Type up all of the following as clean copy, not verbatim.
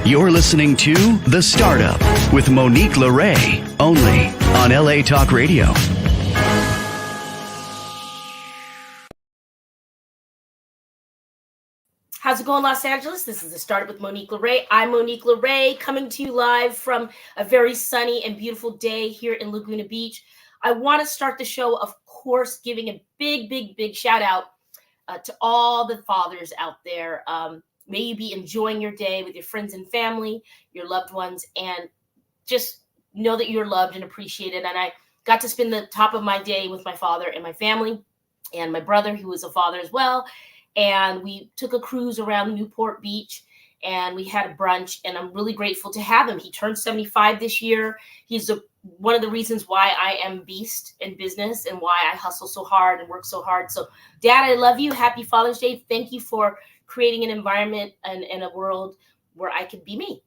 You're listening to The Startup with Monique Lore, only on LA Talk Radio. How's it going, Los Angeles? This is The Startup with Monique Lore. I'm Monique Lore, coming to you live from a very sunny and beautiful day here in Laguna Beach. I want to start the show, of course, giving a big shout out to all the fathers out there. May you be enjoying your day with your friends and family, your loved ones, and just know that you're loved and appreciated. And I got to spend the top of my day with my father and my family and my brother, who is a father as well. And we took a cruise around Newport Beach and we had a brunch, and I'm really grateful to have him. He turned 75 this year. He's one of the reasons why I am beast in business and why I hustle so hard and work so hard. So Dad, I love you. Happy Father's Day. Thank you for creating an environment and a world where I could be me.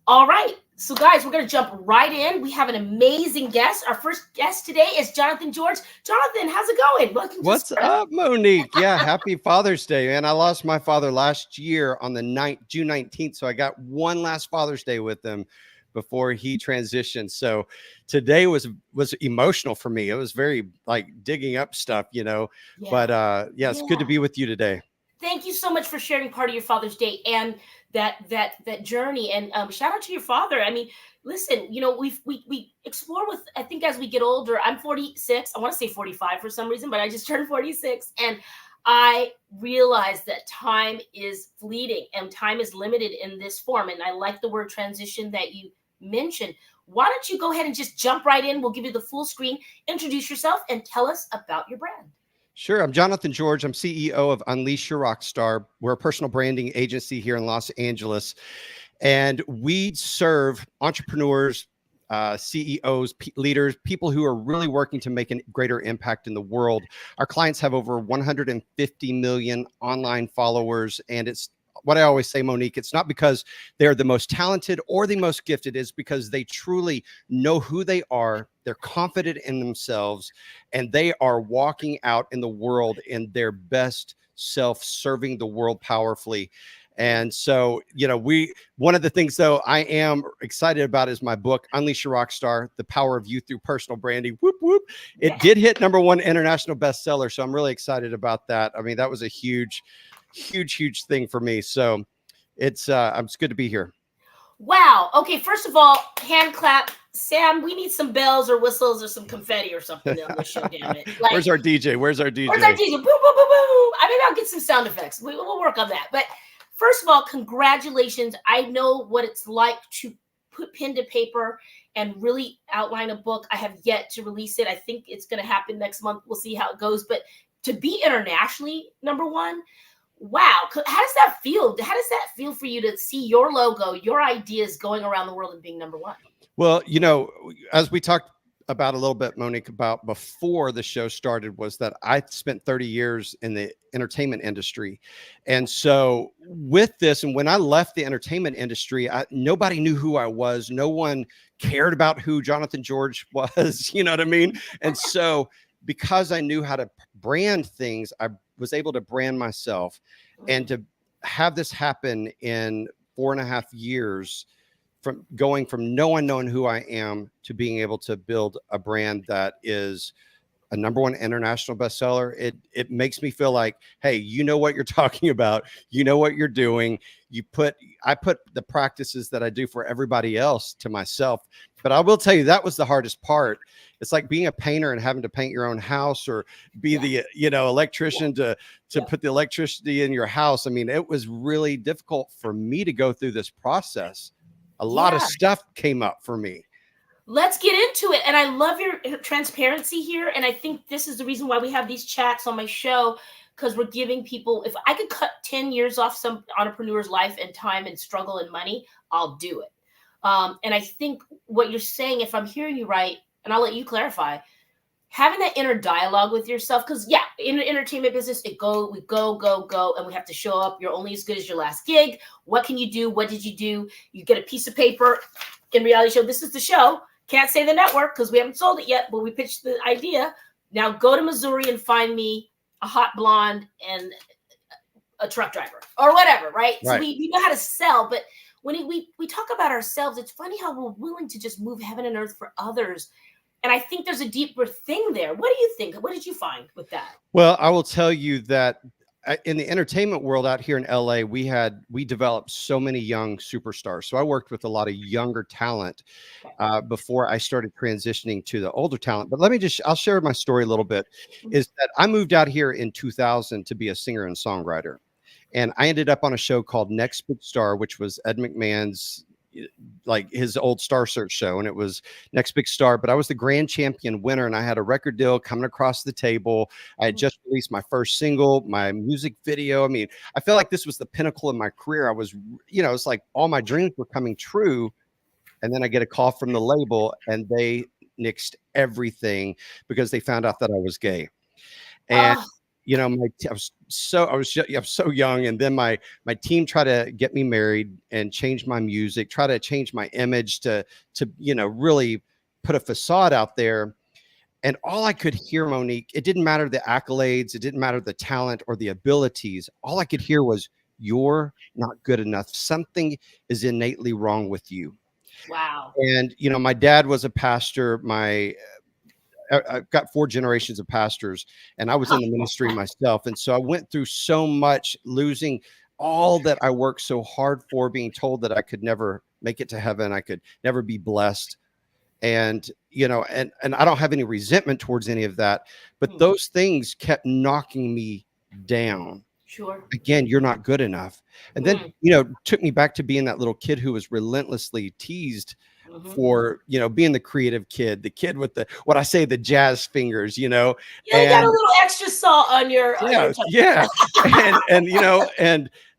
All right. So guys, we're going to jump right in. We have an amazing guest. Our first guest today is Jonathan George. Jonathan, how's it going? Welcome. What's up, Monique? Yeah, happy Father's Day, man. I lost my father last year on the June 19th. So I got one last Father's Day with him before he transitioned. So today was emotional for me. It was very like digging up stuff, you know, but yeah, it's good to be with you today. Thank you so much for sharing part of your Father's Day and that journey. And shout out to your father. I mean, listen, you know, we explore with, I think as we get older, I'm 46. I want to say 45 for some reason, but I just turned 46. And I realized that time is fleeting and time is limited in this form. And I like the word transition that you mentioned. Why don't you go ahead and just jump right in? We'll give you the full screen. Introduce yourself and tell us about your brand. Sure. I'm Jonathan George. I'm CEO of Unleash Your Rockstar. We're a personal branding agency here in Los Angeles, and we serve entrepreneurs, CEOs, leaders, people who are really working to make a greater impact in the world. Our clients have over 150 million online followers, and it's what I always say, Monique, it's not because they're the most talented or the most gifted, it's because they truly know who they are. They're confident in themselves, and they are walking out in the world in their best self, serving the world powerfully. And so, you know, one of the things, though, I am excited about is my book, Unleash Your Rockstar, The Power of You Through Personal Branding. Whoop, whoop. It did hit #1 international bestseller. So I'm really excited about that. I mean, that was a huge thing for me. So it's good to be here. Wow. Okay. First of all, hand clap. Sam, we need some bells or whistles or some confetti or something on this show, damn it. Like, Where's our DJ? Where's our DJ? Boom, boom, boom, boom. I mean, I'll get some sound effects. We'll work on that. But first of all, congratulations. I know what it's like to put pen to paper and really outline a book. I have yet to release it. I think it's going to happen next month. We'll see how it goes. But to be internationally #1, wow. How does that feel? How does that feel for you to see your logo, your ideas going around the world and being #1? Well, you know, as we talked about a little bit, Monique, about before the show started, was that I spent 30 years in the entertainment industry. And so with this, and when I left the entertainment industry, nobody knew who I was. No one cared about who Jonathan George was, you know what I mean? And so because I knew how to brand things, I was able to brand myself, and to have this happen in 4.5 years, from going from no one knowing who I am to being able to build a brand that is a #1 international bestseller. It makes me feel like, hey, you know what you're talking about. You know what you're doing. I put the practices that I do for everybody else to myself. But I will tell you, that was the hardest part. It's like being a painter and having to paint your own house, or be the, you know, electrician to put the electricity in your house. I mean, it was really difficult for me to go through this process. A lot of stuff came up for me. Let's get into it. And I love your transparency here. And I think this is the reason why we have these chats on my show, because we're giving people, if I could cut 10 years off some entrepreneur's life and time and struggle and money, I'll do it. And I think what you're saying, if I'm hearing you right, and I'll let you clarify, having that inner dialogue with yourself, because in the entertainment business, we go, and we have to show up. You're only as good as your last gig. What can you do? What did you do? You get a piece of paper. In reality show, this is the show. Can't say the network because we haven't sold it yet, but we pitched the idea. Now go to Missouri and find me a hot blonde and a truck driver or whatever, right? So we know how to sell, but when we talk about ourselves, it's funny how we're willing to just move heaven and earth for others. And I think there's a deeper thing there. What do you think? What did you find with that? Well, I will tell you that in the entertainment world out here in LA, we developed so many young superstars. So I worked with a lot of younger talent before I started transitioning to the older talent. But I'll share my story a little bit. Is that I moved out here in 2000 to be a singer and songwriter. And I ended up on a show called Next Big Star, which was Ed McMahon's, like his old Star Search show. And it was Next Big Star, but I was the grand champion winner, and I had a record deal coming across the table. I had just released my first single, my music video. I mean, I felt like this was the pinnacle of my career. I was, it's like all my dreams were coming true. And then I get a call from the label, and they nixed everything because they found out that I was gay. And I was so young, and then my team tried to get me married and change my music, try to change my image to really put a facade out there. And all I could hear, Monique, it didn't matter the accolades, it didn't matter the talent or the abilities. All I could hear was, "You're not good enough. Something is innately wrong with you." Wow. And my dad was a pastor. I've got 4 generations of pastors, and I was in the ministry myself. And so I went through so much, losing all that I worked so hard for, being told that I could never make it to heaven. I could never be blessed. And, and I don't have any resentment towards any of that, but those things kept knocking me down. Sure. Again, you're not good enough. And then, took me back to being that little kid who was relentlessly teased for, being the creative kid, the kid with the jazz fingers, You got a little extra salt on your yeah.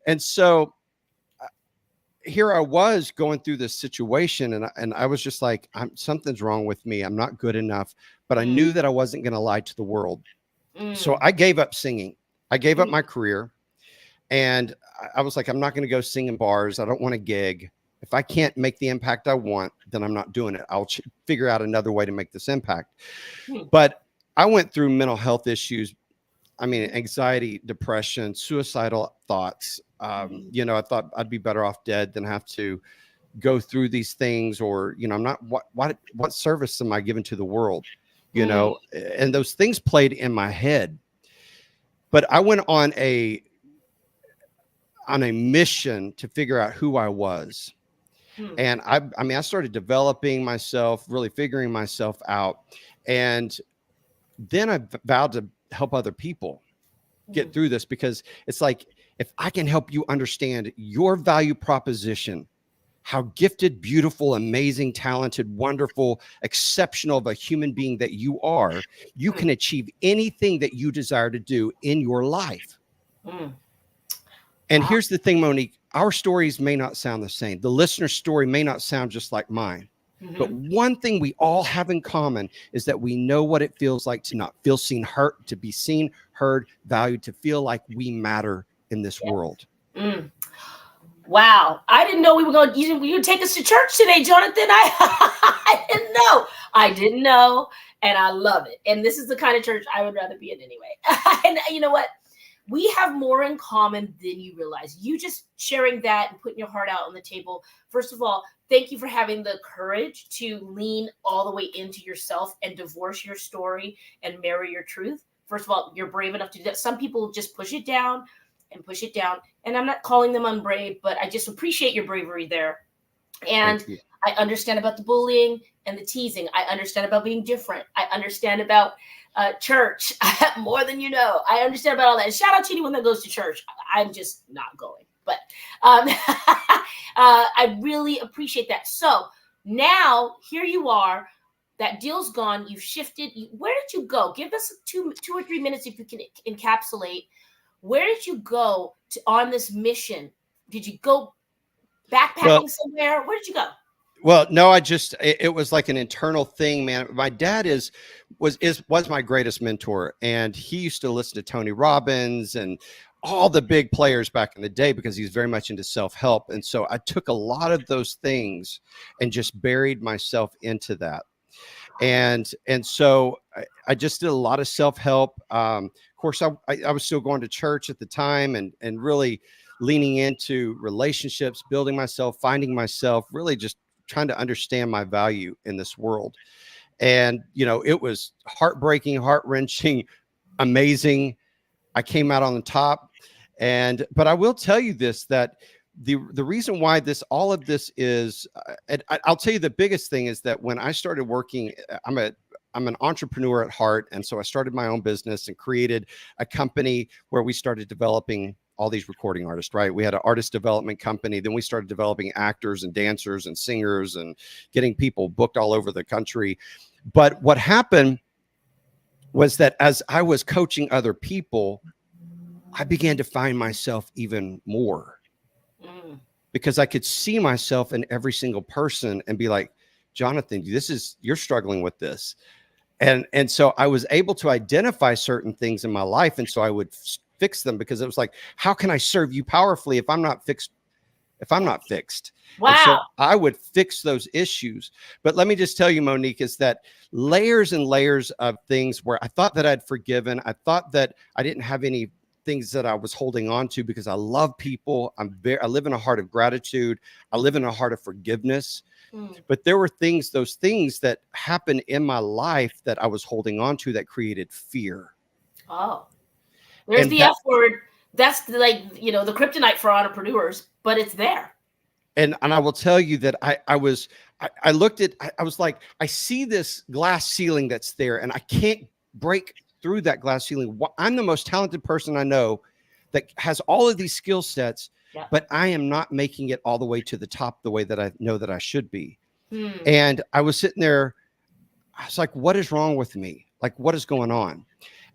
And so here I was going through this situation, and I was just like, something's wrong with me. I'm not good enough, but I knew that I wasn't going to lie to the world. So I gave up singing. I gave up my career, and I was like, I'm not going to go sing in bars. I don't want to gig. If I can't make the impact I want, then I'm not doing it. I'll figure out another way to make this impact. But I went through mental health issues. I mean, anxiety, depression, suicidal thoughts. I thought I'd be better off dead than have to go through these things, or, I'm not, what service am I giving to the world? And those things played in my head. But I went on a mission to figure out who I was. And I started developing myself, really figuring myself out. And then I vowed to help other people get through this, because it's like, if I can help you understand your value proposition, how gifted, beautiful, amazing, talented, wonderful, exceptional of a human being that you are, you can achieve anything that you desire to do in your life. And here's the thing, Monique, our stories may not sound the same. The listener's story may not sound just like mine. But one thing we all have in common is that we know what it feels like to not feel seen, hurt, to be seen, heard, valued, to feel like we matter in this world. Wow. I didn't know you would take us to church today, Jonathan. I didn't know. I didn't know. And I love it. And this is the kind of church I would rather be in anyway. And you know what? We have more in common than you realize. You just sharing that and putting your heart out on the table. First of all, thank you for having the courage to lean all the way into yourself and divorce your story and marry your truth. First of all, you're brave enough to do that. Some people just push it down. And I'm not calling them unbrave, but I just appreciate your bravery there. And I understand about the bullying and the teasing. I understand about being different. I understand about church more than you know. I understand about all that. And shout out to anyone that goes to church. I'm just not going. But I really appreciate that. So now here you are. That deal's gone. You've shifted. Where did you go? Give us two or 3 minutes if you can encapsulate. Where did you go on this mission? Did you go backpacking somewhere? Where did you go? Well, no, it was like an internal thing, man. My dad was my greatest mentor, and he used to listen to Tony Robbins and all the big players back in the day because he's very much into self-help. And so I took a lot of those things and just buried myself into that. And so I just did a lot of self-help. Of course, I was still going to church at the time and really leaning into relationships, building myself, finding myself, really just trying to understand my value in this world. And, it was heartbreaking, heart-wrenching, amazing. I came out on the top. But I will tell you this, that the reason why all of this is, and I'll tell you the biggest thing is that when I started working, I'm an entrepreneur at heart. And so I started my own business and created a company where we started developing all these recording artists, right? We had an artist development company. Then we started developing actors and dancers and singers and getting people booked all over the country. But what happened was that as I was coaching other people, I began to find myself even more because I could see myself in every single person and be like, Jonathan, you're struggling with this. And so I was able to identify certain things in my life. And so I would fix them, because it was like, how can I serve you powerfully if I'm not fixed? Wow. And so I would fix those issues. But let me just tell you, Monique, is that layers and layers of things where I thought that I'd forgiven. I thought that I didn't have any things that I was holding on to, because I love people. I live in a heart of gratitude. I live in a heart of forgiveness. But there were those things that happened in my life that I was holding on to that created fear. Oh, there's the F word. That's the kryptonite for entrepreneurs, but it's there. And I will tell you that I was like, I see this glass ceiling that's there, and I can't break through that glass ceiling. I'm the most talented person I know that has all of these skill sets, but I am not making it all the way to the top the way that I know that I should be. And I was sitting there, I was like, what is wrong with me? Like, what is going on?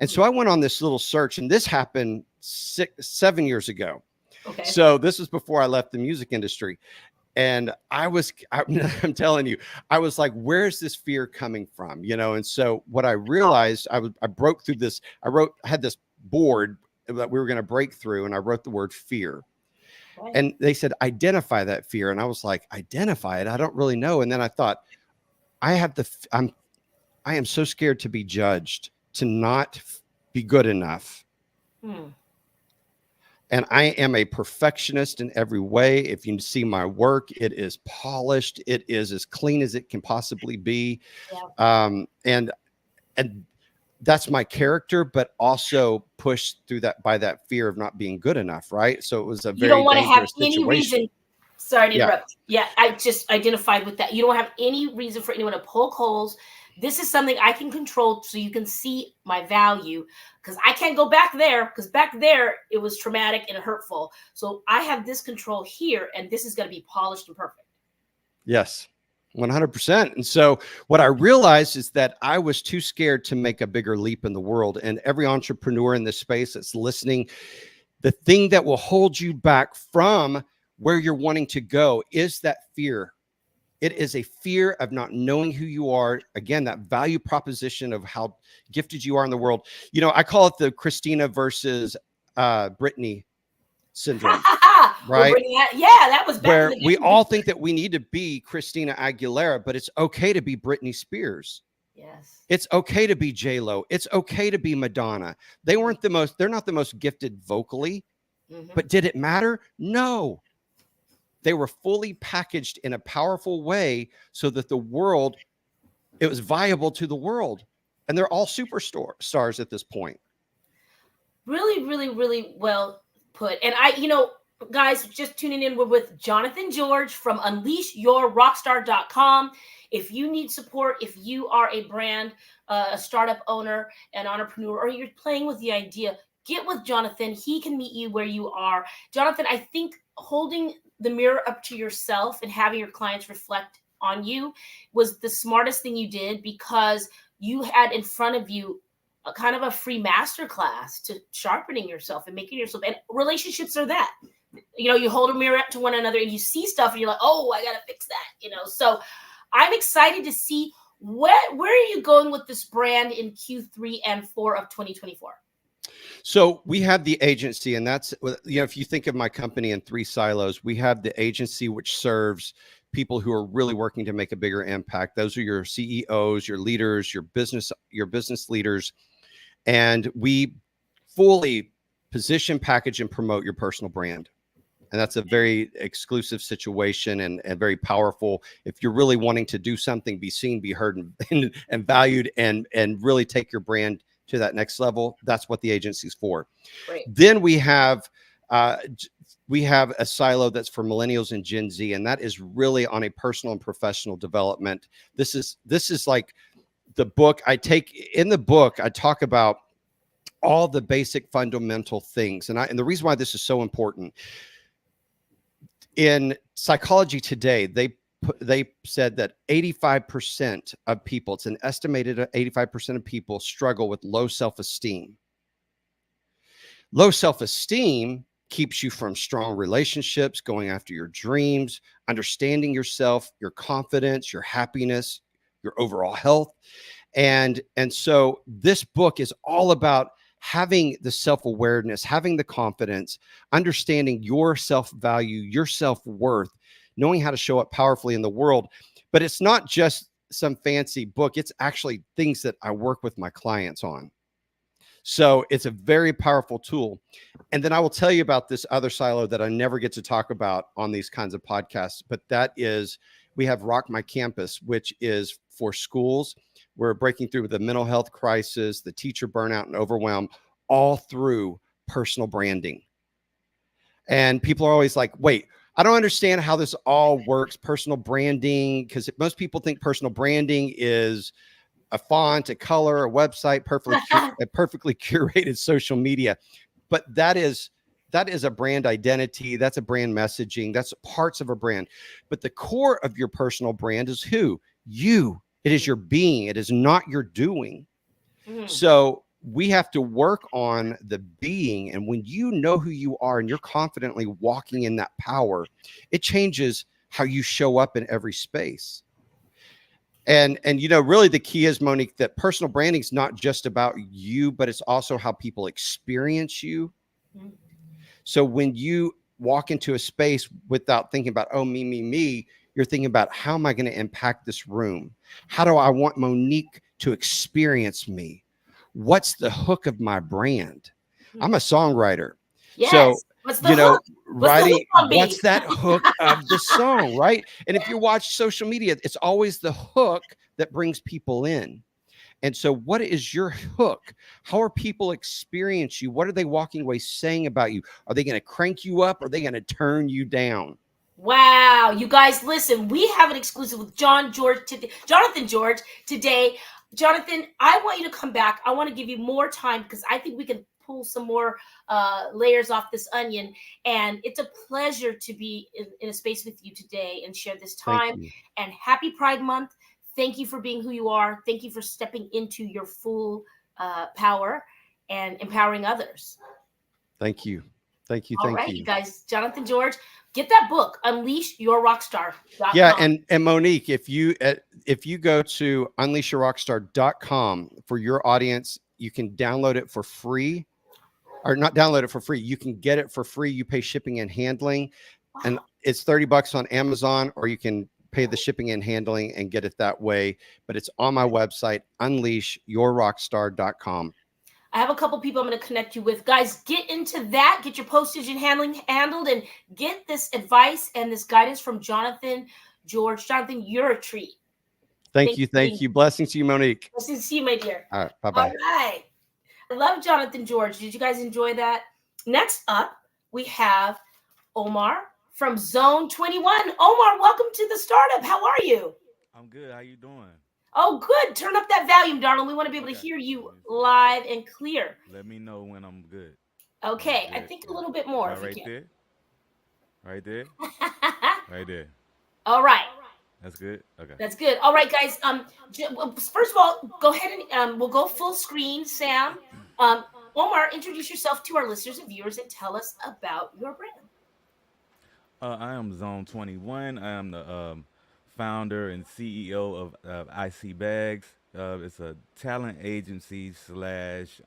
And so I went on this little search, and this happened 7 years ago. Okay. So this was before I left the music industry. And I'm telling you, I was like, where's this fear coming from? And so what I realized, I broke through this. I had this board that we were going to break through, and I wrote the word fear. Right. And they said, identify that fear. And I was like, identify it? I don't really know. And then I thought, I am so scared to be judged, to not be good enough. And I am a perfectionist in every way. If you see my work, it is polished. It is as clean as it can possibly be. Yeah. And that's my character, but also pushed through that by that fear of not being good enough, right? So it was a very dangerous situation. You don't want to have any reason. Sorry to interrupt. Yeah, I just identified with that. You don't have any reason for anyone to poke holes. This is something I can control, so you can see my value, because I can't go back there, because back there it was traumatic and hurtful. So I have this control here, and this is going to be polished and perfect. Yes, 100%. And so what I realized is that I was too scared to make a bigger leap in the world. And every entrepreneur in this space that's listening, the thing that will hold you back from where you're wanting to go is that fear. It is a fear of not knowing who you are. Again, that value proposition of how gifted you are in the world. I call it the Christina versus Britney syndrome, right? That was where we all think that we need to be Christina Aguilera, but it's okay to be Britney Spears. Yes. It's okay to be J-Lo. It's okay to be Madonna. They're not the most gifted vocally, but did it matter? No. They were fully packaged in a powerful way so that it was viable to the world. And they're all superstars at this point. Really, really, really well put. And guys, just tuning in, we're with Jonathan George from UnleashYourRockstar.com. If you need support, if you are a brand, a startup owner, an entrepreneur, or you're playing with the idea, get with Jonathan. He can meet you where you are. Jonathan, I think holding the mirror up to yourself and having your clients reflect on you was the smartest thing you did, because you had in front of you a kind of a free masterclass to sharpening yourself and making yourself, and relationships are that, you hold a mirror up to one another and you see stuff and you're like, oh, I got to fix that, so I'm excited to see where are you going with this brand in Q3 and 4 of 2024? So we have the agency, and that's, if you think of my company in 3 silos, we have the agency, which serves people who are really working to make a bigger impact. Those are your CEOs, your leaders, your business leaders. And we fully position, package, and promote your personal brand. And that's a very exclusive situation and very powerful. If you're really wanting to do something, be seen, be heard, and valued, and really take your brand to that next level, that's what the agency's for. Great. Then uh, we have a silo that's for millennials and Gen Z, and that is really on a personal and professional development. This is like the book I take in the book. I talk about all the basic fundamental things, and the reason why this is so important in psychology today, they said that 85% of people, it's an estimated 85% of people struggle with low self-esteem. Low self-esteem keeps you from strong relationships, going after your dreams, understanding yourself, your confidence, your happiness, your overall health. And so this book is all about having the self-awareness, having the confidence, understanding your self-value, your self-worth, knowing how to show up powerfully in the world. But it's not just some fancy book. It's actually things that I work with my clients on. So it's a very powerful tool. And then I will tell you about this other silo that I never get to talk about on these kinds of podcasts, but that is, we have Rock My Campus, which is for schools. We're breaking through the mental health crisis, the teacher burnout and overwhelm, all through personal branding. And people are always like, wait, I don't understand how this all works, personal branding, because most people think personal branding is a font, a color, a website, a perfectly curated social media. But that is a brand identity. That's a brand messaging. That's parts of a brand. But the core of your personal brand is who? You. It is your being. It is not your doing. So we have to work on the being. And when you know who you are and you're confidently walking in that power, it changes how you show up in every space. And really the key is, Monique, that personal branding is not just about you, but it's also how people experience you. So when you walk into a space without thinking about, oh, me, you're thinking about, how am I going to impact this room? How do I want Monique to experience me? What's the hook of my brand? I'm a songwriter. Yes. So, what's the hook? writing, what's that hook of the song, right? And if you watch social media, it's always the hook that brings people in. And so what is your hook? How are people experience you? What are they walking away saying about you? Are they going to crank you up? Or are they going to turn you down? Wow. You guys, listen, we have an exclusive with Jonathan George today. Jonathan, I want you to come back. I want to give you more time because I think we can pull some more layers off this onion. And it's a pleasure to be in a space with you today and share this time. And happy Pride Month. Thank you for being who you are. Thank you for stepping into your full power and empowering others. Thank you. Thank you. All right, you guys. Jonathan George, get that book, Unleash Your Rockstar. Yeah, and Monique, if you go to unleashyourrockstar.com for your audience, you can download it for free, or not download it for free. You can get it for free. You pay shipping and handling, and it's $30 on Amazon, or you can pay the shipping and handling and get it that way. But it's on my website, unleashyourrockstar.com. I have a couple people I'm going to connect you with. Guys, get into that. Get your postage and handling handled and get this advice and this guidance from Jonathan George. Jonathan, you're a treat. Thank you. Blessings to you, Monique. Blessings to you, my dear. All right. Bye-bye. All right. I love Jonathan George. Did you guys enjoy that? Next up, we have Omar from Zone 21. Omar, welcome to the startup. How are you? I'm good. How you doing? Oh, good. Turn up that volume, darling. We want to be able to hear you live and clear. Let me know when I'm good. Okay. I think a little bit more. Right there. Right there. Right there. All right. That's good. Okay. That's good. All right, guys. First of all, go ahead and we'll go full screen. Sam, Omar, introduce yourself to our listeners and viewers and tell us about your brand. I am Zone 21. I am the founder and CEO of IC Bags. It's a talent agency slash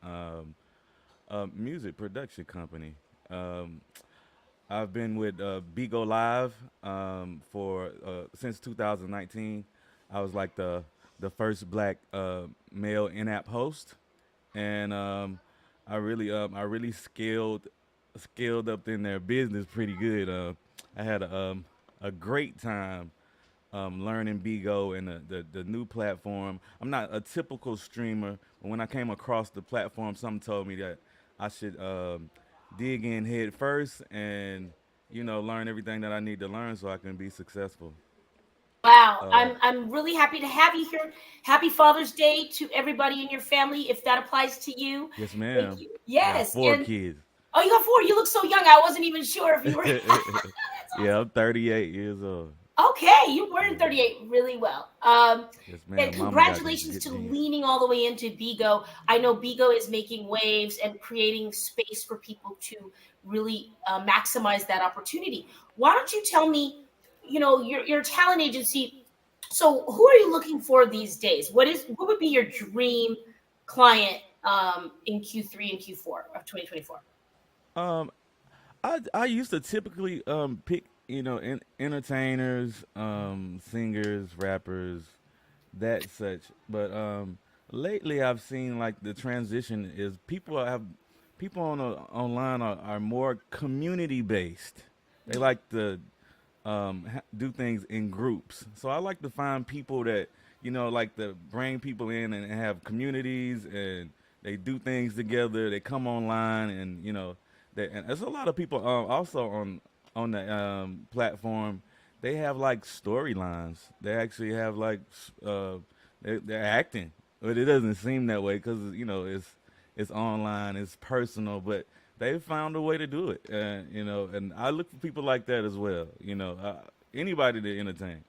music production company. I've been with Bigo Live for since 2019. I was like the first black male in-app host, and I really scaled scaled up in their business pretty good. I had a great time learning Bigo and the new platform. I'm not a typical streamer, but when I came across the platform, something told me that I should dig in head first and learn everything that I need to learn so I can be successful. Wow, Uh, I'm really happy to have you here. Happy Father's Day to everybody in your family, if that applies to you. yes, Thank ma'am. you. I got Yes, four and kids. oh, you got four. You look so young. I wasn't even sure if you were. That's Yeah, I'm 38 years old. okay. You were in Yeah. 38 really well. Yes, And ma'am. Mama got them congratulations good to genes. leaning all the way into Bigo. I know Bigo is making waves and creating space for people to really maximize that opportunity. Why don't you tell me, your talent agency. So who are you looking for these days? What would be your dream client in Q3 and Q4 of 2024? Um, I used to typically pick entertainers, singers, rappers, that such. But lately I've seen like the transition is people online are more community based. They like to do things in groups. So I like to find people that like to bring people in and have communities, and they do things together. They come online, and and there's a lot of people also on the platform. They have like storylines. They actually have like they're acting, but it doesn't seem that way because it's online, it's personal, but they found a way to do it. And I look for people like that as well. Anybody to entertain.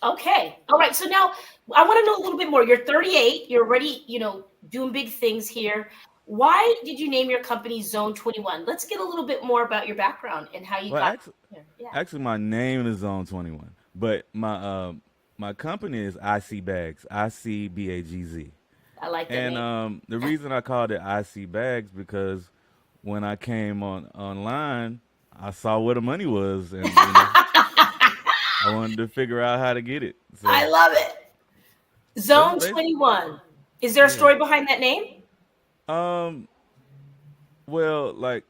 Okay. All right. So now I want to know a little bit more. You're 38. You're already, doing big things here. Why did you name your company Zone 21? Let's get a little bit more about your background and how you Well, got here. Yeah. actually, my name is Zone 21, but my company is IC Bags, ICBAGZ. I like that And name. the reason I called it IC Bags because when I came online, I saw where the money was, and I wanted to figure out how to get it. I So love it. that's Zone basically 21. Is there a yeah. story behind that name? Um, well, like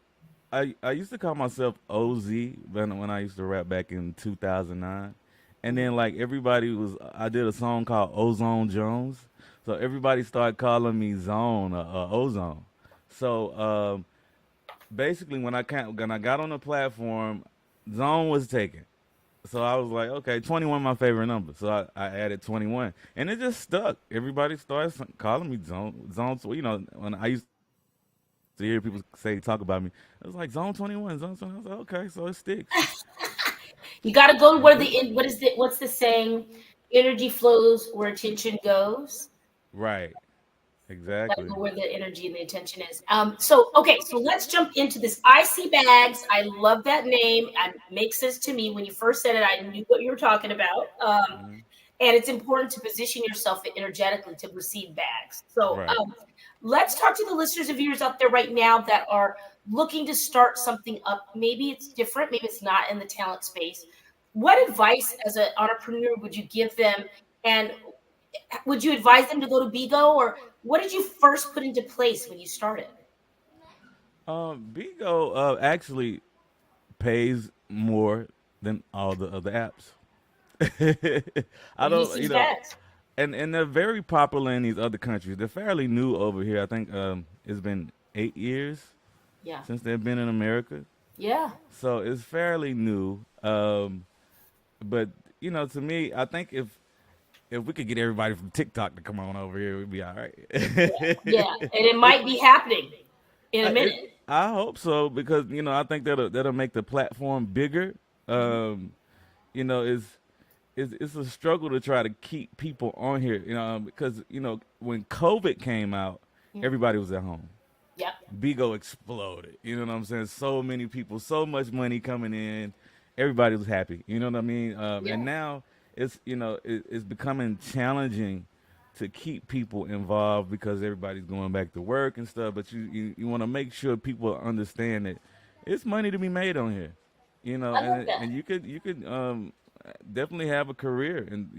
I used to call myself OZ when I used to rap back in 2009, and then like everybody was I did a song called Ozone Jones, so everybody started calling me Zone Ozone. So basically when I got on the platform, Zone was taken. So I was like, okay, 21 my favorite number. So I added 21. And it just stuck. Everybody started calling me Zone. When I used to hear people talk about me, it was like Zone 21, Zone 21. I was like, okay, so it sticks. You got to go where Yep. what's the saying? Energy flows where attention goes. Right. Gotta Exactly. go where the energy and the attention is. So okay, so let's jump into this. IC Bags. I love that name. It makes sense to me. When you first said it, I knew what you were talking about. Hmm. And it's important to position yourself energetically to receive bags. So Right. let's talk to the listeners and viewers out there right now that are looking to start something up. Maybe it's different, maybe it's not in the talent space. What advice as an entrepreneur would you give them? And would you advise them to go to Bigo, or what did you first put into place when you started? Bigo actually pays more than all the other apps. I He don't, sees bags. and they're very popular in these other countries. They're fairly new over here. I think it's been 8 years Yeah. since they've been in America, Yeah. so it's fairly new. But to me, I think if we could get everybody from TikTok to come on over here, we'd be all right. Yeah. And it might be happening in a It, minute. I hope so because I think that'll make the platform bigger. Um, it's it's a struggle to try to keep people on here, because when COVID came out, Mm. everybody was at home. Yep. Bigo exploded. You know what I'm saying? So many people, so much money coming in. Everybody was happy. You know what I mean? And Yeah. now it's becoming challenging to keep people involved because everybody's going back to work and stuff. But you want to make sure people understand that it's money to be made on here. I love And that. you could definitely have a career. And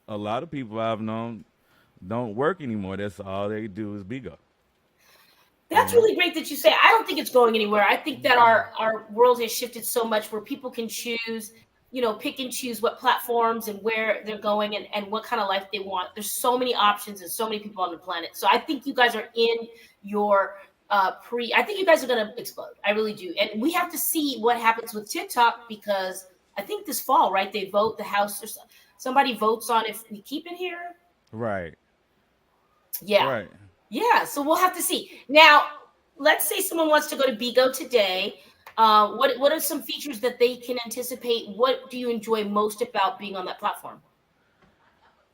a lot of people I've known don't work anymore. That's all they do is Bigo. That's really great that you say. I don't think it's going anywhere. I think that our world has shifted so much where people can choose, pick and choose what platforms and where they're going and what kind of life they want. There's so many options and so many people on the planet. So I think you guys are in your I think you guys are gonna explode. I really do. And we have to see what happens with TikTok because I think this fall, right? They vote the House or somebody votes on if we keep it here. Right. Yeah. Right. Yeah, so we'll have to see. Now, let's say someone wants to go to Bigo today. What are some features that they can anticipate? What do you enjoy most about being on that platform?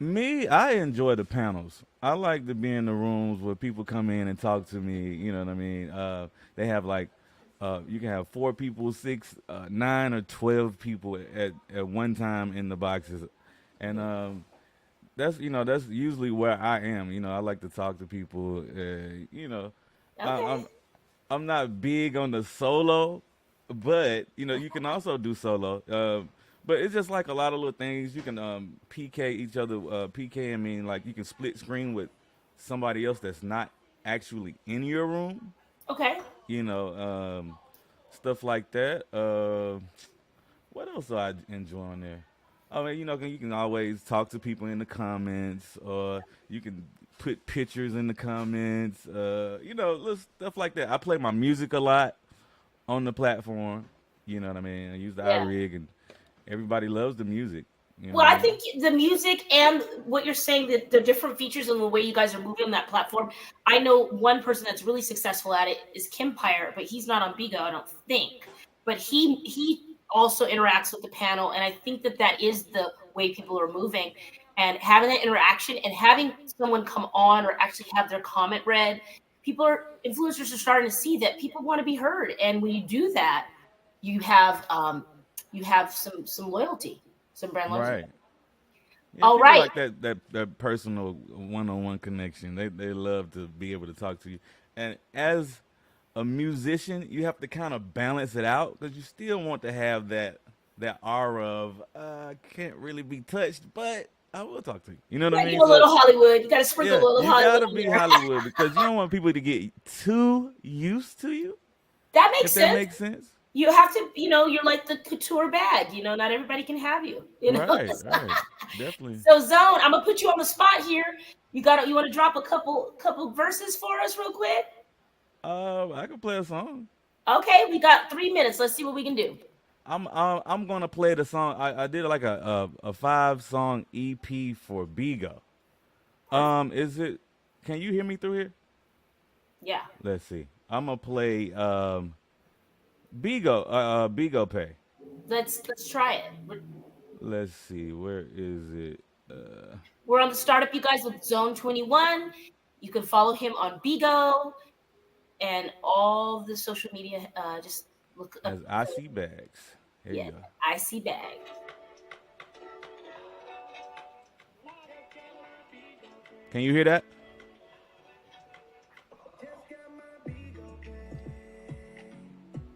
Me, I enjoy the panels. I like to be in the rooms where people come in and talk to me. You know what I mean? They have like, you can have 4 people, six, 9 or 12 people at one time in the boxes, and that's usually where I am. I like to talk to people. I, Okay. I'm I'm not big on the solo, but you can also do solo. But it's just like a lot of little things. You can PK each other. PK, I mean, like you can split screen with somebody else that's not actually in your room. Okay. You know, stuff like that. What else do I enjoy on there? I mean, you can always talk to people in the comments, or you can put pictures in the comments. Little stuff like that. I play my music a lot on the platform. You know what I mean? I use the Yeah. iRig, and everybody loves the music. You know Well, what I I mean? think the music and what you're saying, that the different features and the way you guys are moving on that platform. I know one person that's really successful at it is Kim Pyre, but he's not on Bigo, I don't think. But he also interacts with the panel, and I think that that is the way people are moving, and having that interaction and having someone come on or actually have their comment read. Influencers are starting to see that people want to be heard, and when you do that, you have some loyalty, some brand loyalty. Right. Yeah, All people right. like that personal one-on-one connection. They love to be able to talk to you. And as a musician, you have to kind of balance it out because you still want to have that aura of can't really be touched, but I will talk to you. You know what I Yeah, mean? give a So little Hollywood. You got to sprinkle yeah, a little you Hollywood gotta on be there. Hollywood because you don't want people to get too used to you. That makes If that sense. makes sense. You have to, you're like the couture bag. Not everybody can have you. Right, right, definitely. So, Zone, I'm gonna put you on the spot here. You want to drop a couple verses for us real quick? I can play a song. Okay, we got 3 minutes. Let's see what we can do. I'm gonna play the song. I did like a 5 song EP for Bigo. Perfect. Is it? Can you hear me through here? Yeah. Let's see. I'm gonna play Bigo Pay. Let's try it. Let's see. Where is it? Uh, We're on the startup, you guys, with Zone 21. You can follow him on Bigo and all the social media. Just look up. as I see bags. Here you Yeah, go. I see bag. Can you hear that?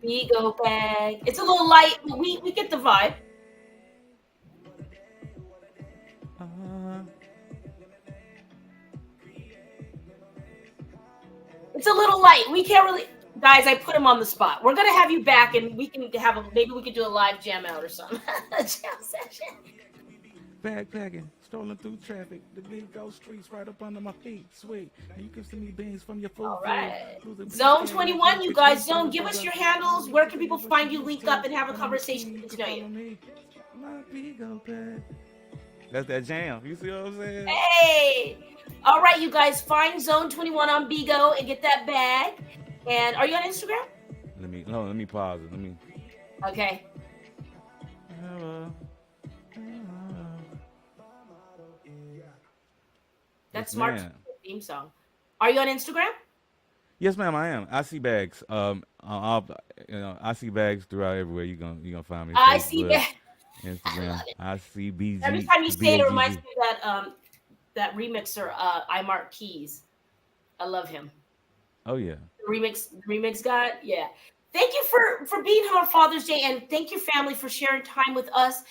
Bigo bag. It's a little light, but we get the vibe. Uh, It's a little light. We can't really, guys. I put him on the spot. We're gonna have you back, and we can maybe we can do a live jam out or something. A jam session. Backpacking, strolling through traffic, the big ghost streets right up under my feet. Sweet, and you can see me beans from your full All view. right. Losing Zone PK, 21, you bitch, we guys. Zone, going give for us the your handles. Where can people what you find you? used Link up to. and have a When I'm a conversation, king, get you to know can you. follow me. My Bigo pad. That's that jam. You see what I'm saying? Hey. All right, you guys. Find Zone 21 on Bigo and get that bag. And are you on Instagram? Let me pause it. Let me. Okay. Uh, That's yes, smart ma'am. theme song. Are you on Instagram? Yes, ma'am. I am. I see bags. I see bags throughout everywhere. You gonna find me. I see Facebook, bag. I Instagram. love it. I see Every BG time you say it, it reminds BAGG. me of that remixer, Imark Keys. I love him. Oh yeah. The remix guy. Yeah. Thank you for being here on Father's Day, and thank your family for sharing time with us.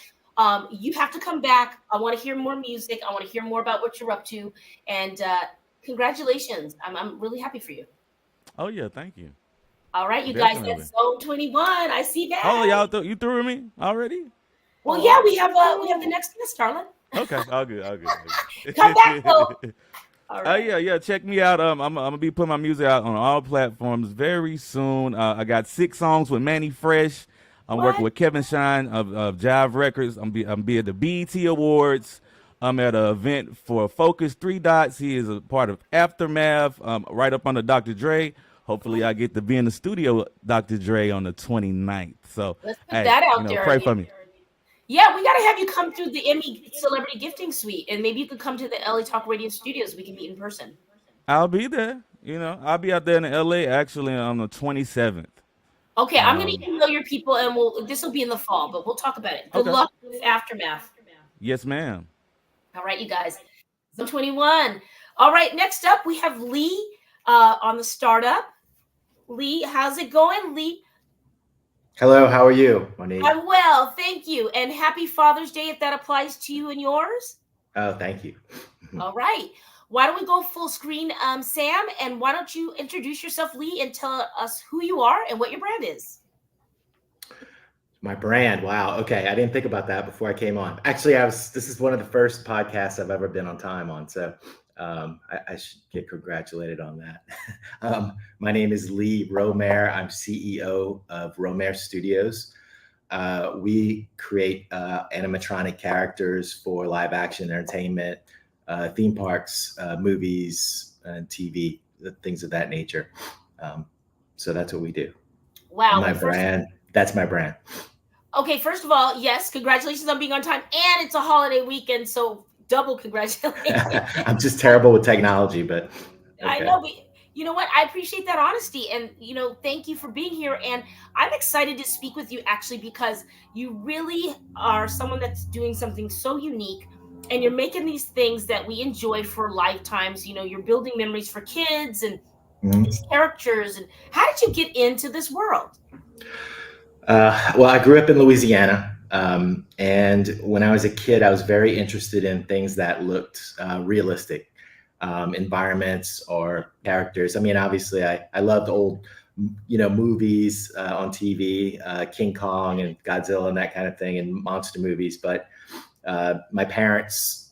You have to come back. I want to hear more music. I want to hear more about what you're up to, and congratulations. I'm really happy for you. Oh yeah, thank you. All right, you guys, Definitely. that's Zone 21. I see Oh, that. y'all you through with me already? Well, yeah, Oh, we have the next guest, darling. okay. All good. All good. Come All back though. good. All Oh right. yeah, yeah. Check me out. I'm gonna be putting my music out on all platforms very soon. I got 6 songs with Manny Fresh. I'm working What? with Kevin Shine of Jive Records. I'm be at the BET Awards. I'm at an event for Focus 3 Dots. He is a part of Aftermath. Right up under Dr. Dre. Hopefully, I get to be in the studio with Dr. Dre on the 29th. So, Let's put hey, that out there. pray for me. Yeah, we got to have you come through the Emmy Celebrity Gifting Suite, and maybe you could come to the LA Talk Radio studios. We can meet in person. I'll be there. I'll be out there in LA actually on the 27th. Okay, I'm going Um, to email your people, and this will be in the fall, but we'll talk about it. Good okay. luck with Aftermath. Yes, ma'am. All right, you guys. Zone 21. All right, next up, we have Lee on the startup. Lee, how's it going, Lee? Hello, how are you, Monique? I'm well, thank you. And happy Father's Day if that applies to you and yours. Oh, thank you. All right. Why don't we go full screen, Sam? And why don't you introduce yourself, Lee, and tell us who you are and what your brand is? My brand. Wow. Okay. I didn't think about that before I came on. Actually, this is one of the first podcasts I've ever been on time on. So I should get congratulated on that. My name is Lee Romare. I'm CEO of Romare Studios. We create animatronic characters for live action entertainment, theme parks, movies, and TV, things of that nature. So that's what we do. Wow. And that's my brand. Okay, first of all, yes, congratulations on being on time. And it's a holiday weekend, so double congratulations. I'm just terrible with technology, but okay. I know, but you know what? I appreciate that honesty. And, thank you for being here. And I'm excited to speak with you actually because you really are someone that's doing something so unique. And you're making these things that we enjoy for lifetimes. You're building memories for kids and these characters. And how did you get into this world? Well, I grew up in Louisiana. And when I was a kid, I was very interested in things that looked realistic, environments or characters. I mean, obviously, I loved old, movies on TV, King Kong and Godzilla and that kind of thing, and monster movies. But my parents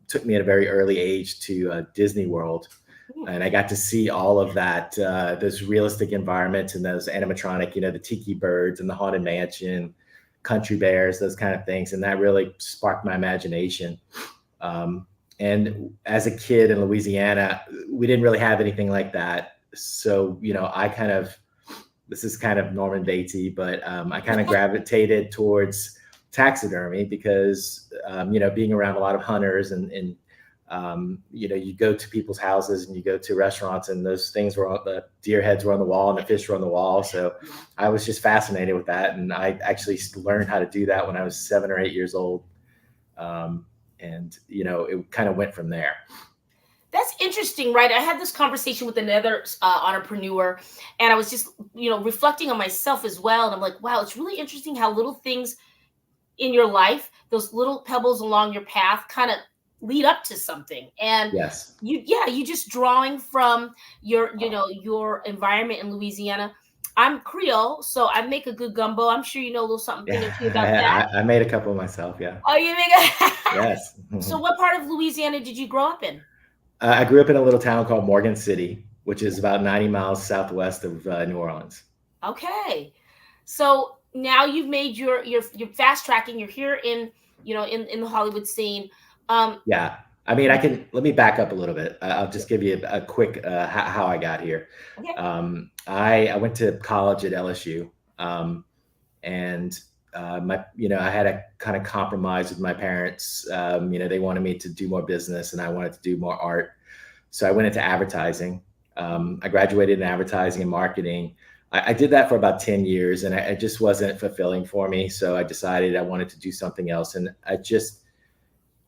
took me at a very early age to Disney World. And I got to see all of that, those realistic environments and those animatronic, the tiki birds and the haunted mansion, country bears, those kind of things. And that really sparked my imagination. And as a kid in Louisiana, we didn't really have anything like that. So, this is kind of Norman Batesy, but I kind of gravitated towards taxidermy because, being around a lot of hunters and you go to people's houses and you go to restaurants and those things the deer heads were on the wall and the fish were on the wall. So I was just fascinated with that. And I actually learned how to do that when I was 7 or 8 years old. It kind of went from there. That's interesting, right? I had this conversation with another entrepreneur, and I was just, reflecting on myself as well. And I'm like, wow, it's really interesting how little things in your life, those little pebbles along your path kind of lead up to something. And yes, you just drawing from your environment in Louisiana. I'm Creole, so I make a good gumbo. I'm sure you know a little something about that. I made a couple myself. Yeah. Oh, you make a yes. So what part of Louisiana did you grow up in? I grew up in a little town called Morgan City, which is about 90 miles southwest of New Orleans. Okay. So now you've made your fast tracking. You're here in the Hollywood scene. Yeah. I mean, let me back up a little bit. I'll just give you a quick how I got here. Okay. I went to college at LSU, and I had a kind of compromise with my parents. They wanted me to do more business, and I wanted to do more art. So I went into advertising. I graduated in advertising and marketing. I did that for about 10 years, and it just wasn't fulfilling for me. So I decided I wanted to do something else, and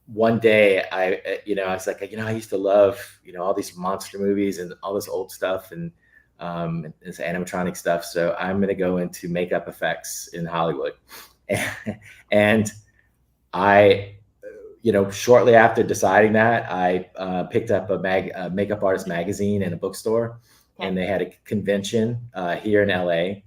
one day I was like, I used to love, all these monster movies and all this old stuff and this animatronic stuff. So I'm going to go into makeup effects in Hollywood. And I, shortly after deciding that, I picked up a makeup artist magazine in a bookstore. and they had a convention here in LA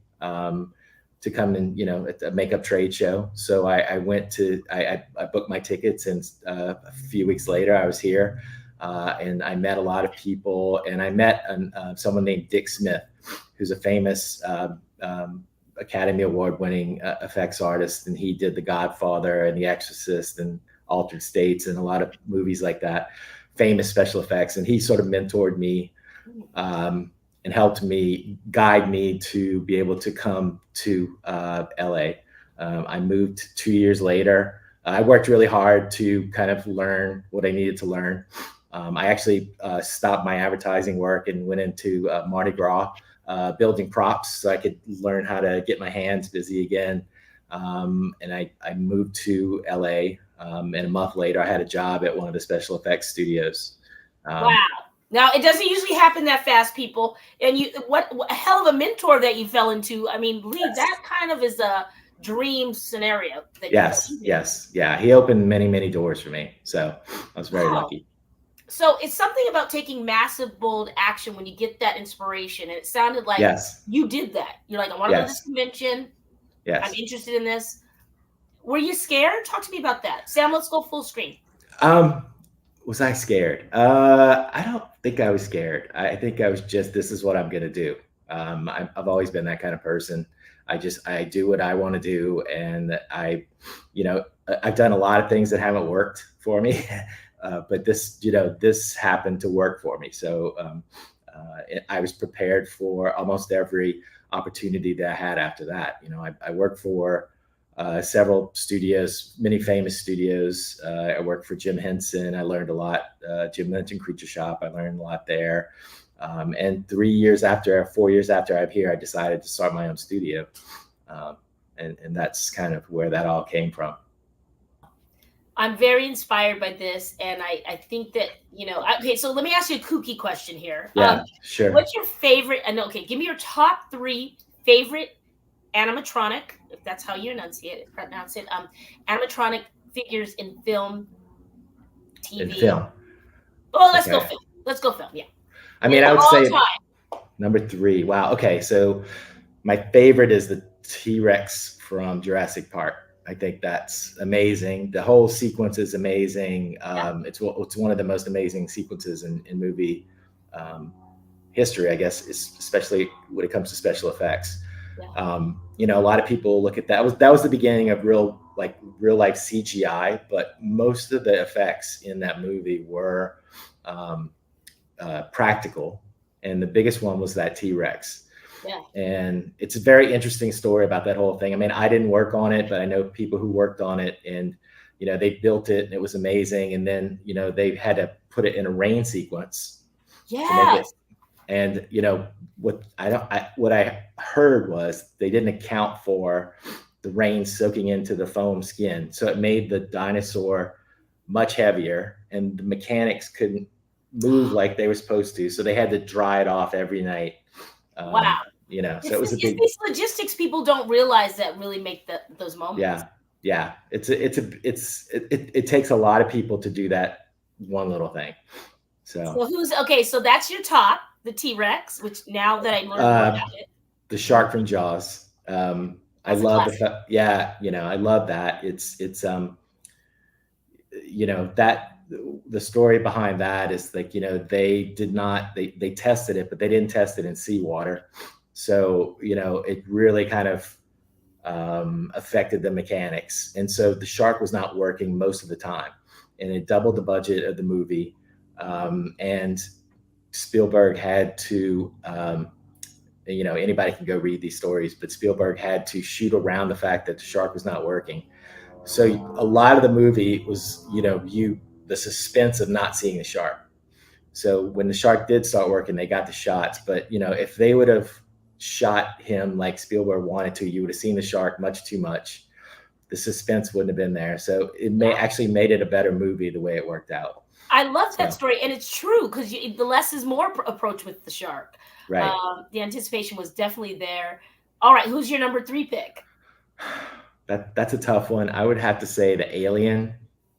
to come and, at a makeup trade show. So I went to, I booked my tickets, and a few weeks later I was here, and I met a lot of people, and I met someone named Dick Smith, who's a famous Academy Award winning effects artist. And he did The Godfather and The Exorcist and Altered States and a lot of movies like that, famous special effects. And he sort of mentored me and helped me guide me to be able to come to LA. I moved 2 years later. I worked really hard to kind of learn what I needed to learn. I actually stopped my advertising work and went into Mardi Gras, building props, so I could learn how to get my hands busy again. And I moved to LA, and a month later I had a job at one of the special effects studios. Wow. Now, it doesn't usually happen that fast, people. And what a hell of a mentor that you fell into. I mean, Lee, that kind of is a dream scenario. Yes. Yeah. He opened many, many doors for me. So I was very lucky. So it's something about taking massive, bold action when you get that inspiration. And it sounded like you did that. You're like, I want to go to this convention. Yes. I'm interested in this. Were you scared? Talk to me about that. Sam, let's go full screen. Was I scared? I don't think I was scared. I think I was just, this is what I'm going to do. I've always been that kind of person. I do what I want to do. And I've done a lot of things that haven't worked for me, but this happened to work for me. So I was prepared for almost every opportunity that I had after that. I worked for several studios, many famous studios. I worked for Jim Henson. I learned a lot. Jim Henson Creature Shop. I learned a lot there. And 4 years after I'm here, I decided to start my own studio. And that's kind of where that all came from. I'm very inspired by this. And I think that, okay, so let me ask you a kooky question here. Yeah, sure. What's your favorite, give me your top 3 favorite animatronic, if that's how you pronounce it, animatronic figures in film, TV. In film. Oh, let's go film. Let's go film. Yeah. I mean, I would say number 3. Wow. Okay. So my favorite is the T-Rex from Jurassic Park. I think that's amazing. The whole sequence is amazing. It's one of the most amazing sequences in movie history, I guess, especially when it comes to special effects. Yeah. A lot of people look at that was the beginning of real life CGI, but most of the effects in that movie were practical, and the biggest one was that T-Rex. Yeah. And it's a very interesting story about that whole thing. I mean, I didn't work on it, but I know people who worked on it, and they built it and it was amazing. And then they had to put it in a rain sequence. Yeah. To make it. And what I heard was they didn't account for the rain soaking into the foam skin, so it made the dinosaur much heavier, and the mechanics couldn't move like they were supposed to, so they had to dry it off every night. Wow. So it was a big. These logistics people don't realize that really make those moments. Yeah. It takes a lot of people to do that one little thing. So so that's your top. The T-Rex, which now that I learned about it. The shark from Jaws. I love I love that. It's that the story behind that is like, they tested it, but they didn't test it in seawater. So, it really kind of affected the mechanics. And so the shark was not working most of the time, and it doubled the budget of the movie. And Spielberg had to, anybody can go read these stories, but Spielberg had to shoot around the fact that the shark was not working. So a lot of the movie was, the suspense of not seeing the shark. So when the shark did start working, they got the shots. But, if they would have shot him like Spielberg wanted to, you would have seen the shark much too much. The suspense wouldn't have been there. So it actually made it a better movie the way it worked out. I love that story, and it's true, because the less is more approach with the shark. Right. The anticipation was definitely there. All right, who's your number 3 pick? That's a tough one. I would have to say the alien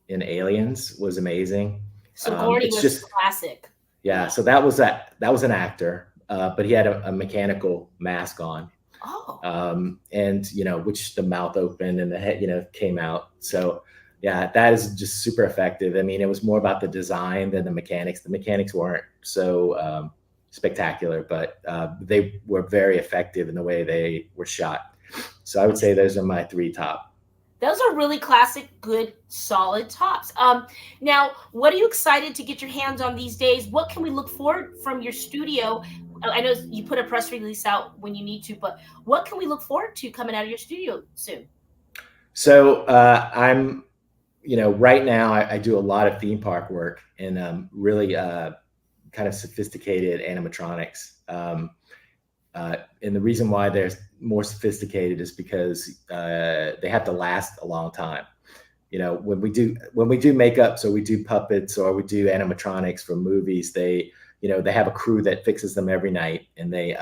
in Aliens was amazing. Sigourney was just classic. Yeah, so that was an actor. but he had a mechanical mask on. Oh. And which the mouth opened and the head, came out. So yeah, that is just super effective. I mean, it was more about the design than the mechanics. The mechanics weren't so spectacular, but they were very effective in the way they were shot. So I would say those are my three top. Those are really classic, good, solid tops. Now, what are you excited to get your hands on these days? What can we look for from your studio? I know you put a press release out when you need to, but what can we look forward to coming out of your studio soon? So I'm, right now I do a lot of theme park work and really kind of sophisticated animatronics. And the reason why they're more sophisticated is because they have to last a long time. When we do makeup, so we do puppets or we do animatronics for movies, they have a crew that fixes them every night, and they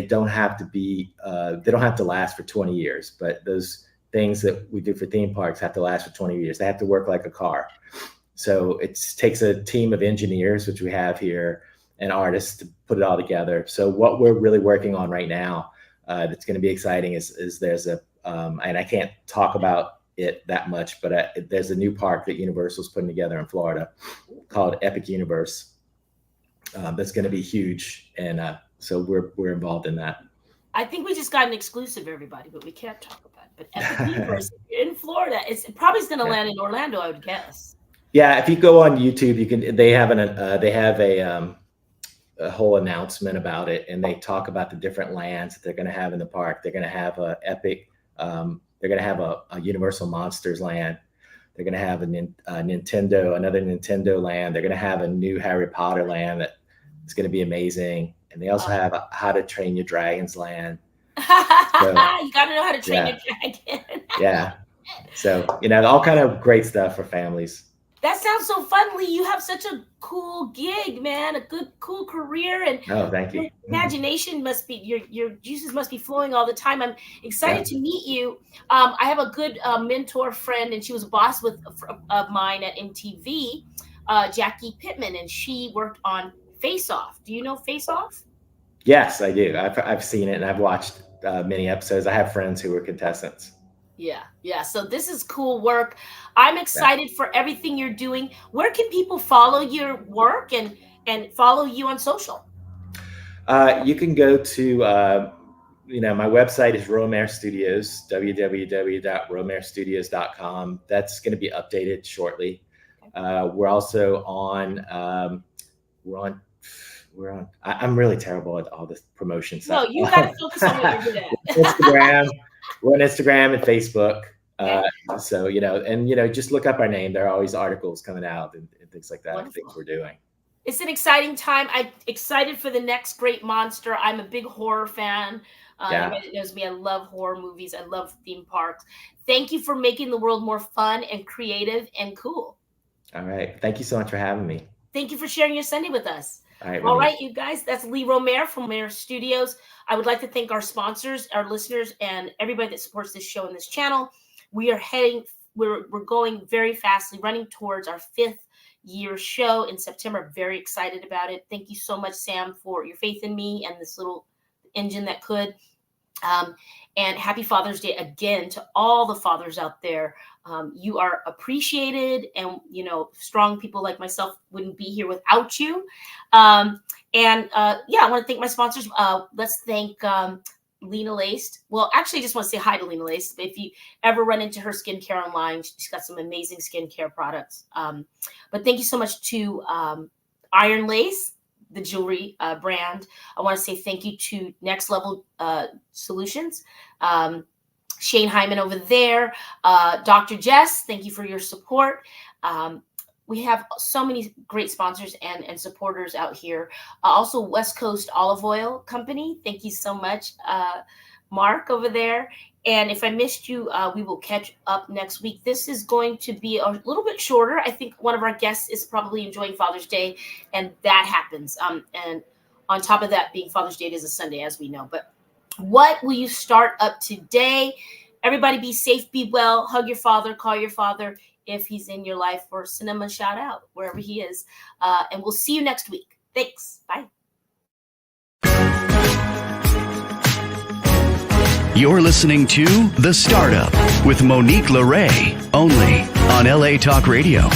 don't have to last for 20 years. But those things that we do for theme parks have to last for 20 years. They have to work like a car. So it takes a team of engineers, which we have here, and artists to put it all together. So what we're really working on right now that's going to be exciting is there's and I can't talk about it that much, but there's a new park that Universal's putting together in Florida called Epic Universe. That's going to be huge, and so we're involved in that. I think we just got an exclusive, everybody, but we can't talk about it. But Epic Universe in Florida, it probably is going to land in Orlando, I would guess. Yeah, if you go on YouTube, they have a whole announcement about it, and they talk about the different lands that they're going to have in the park. They're going to have a Epic. They're going to have a Universal Monsters land. They're going to have another Nintendo land. They're going to have a new Harry Potter land that is going to be amazing. And they also have a How to Train Your Dragons land. You got to know how to train your dragon. Yeah. So, all kind of great stuff for families. That sounds so fun, Lee. You have such a cool gig, man. A good, cool career, and thank you. Your imagination must be your juices must be flowing all the time. I'm excited to meet you. I have a good mentor friend, and she was a boss of mine at MTV, Jackie Pittman, and she worked on Face Off. Do you know Face Off? Yes, I do. I've seen it, and I've watched many episodes. I have friends who were contestants. Yeah. So this is cool work. I'm excited for everything you're doing. Where can people follow your work and follow you on social? You can go to, my website is Romare Studios, www.romarestudios.com. That's going to be updated shortly. We're also on, I'm really terrible at all this promotion stuff. No, you got to focus on what you're good at. Instagram. We're on Instagram and Facebook. So, just look up our name. There are always articles coming out and things like that. Wonderful. Things we're doing. It's an exciting time. I'm excited for the next great monster. I'm a big horror fan. Everybody that knows me, I love horror movies. I love theme parks. Thank you for making the world more fun and creative and cool. All right. Thank you so much for having me. Thank you for sharing your Sunday with us. All right, you guys. That's Lee Romare from Romare Studios. I would like to thank our sponsors, our listeners, and everybody that supports this show and this channel. We're going very fastly, running towards our 5th year show in September. Very excited about it. Thank you so much, Sam, for your faith in me and this little engine that could. And happy Father's Day again to all the fathers out there. You are appreciated, and strong people like myself wouldn't be here without you. I want to thank my sponsors. Let's thank Lena Laced. Well, actually, I just want to say hi to Lena Laced. If you ever run into her skincare online, she's got some amazing skincare products. But thank you so much to Iron Lace, the jewelry brand. I want to say thank you to Next Level Solutions. Shane Hyman over there. Dr. Jess, thank you for your support. We have so many great sponsors and supporters out here. Also, West Coast Olive Oil Company. Thank you so much, Mark over there. And if I missed you, we will catch up next week. This is going to be a little bit shorter. I think one of our guests is probably enjoying Father's Day, and that happens. And on top of that, being Father's Day, it is a Sunday, as we know. But what will you start up today? Everybody be safe, be well, hug your father, call your father if he's in your life, or send him a shout out wherever he is. And we'll see you next week. Thanks. Bye. You're listening to The Startup with Monique Lore, only on LA Talk Radio.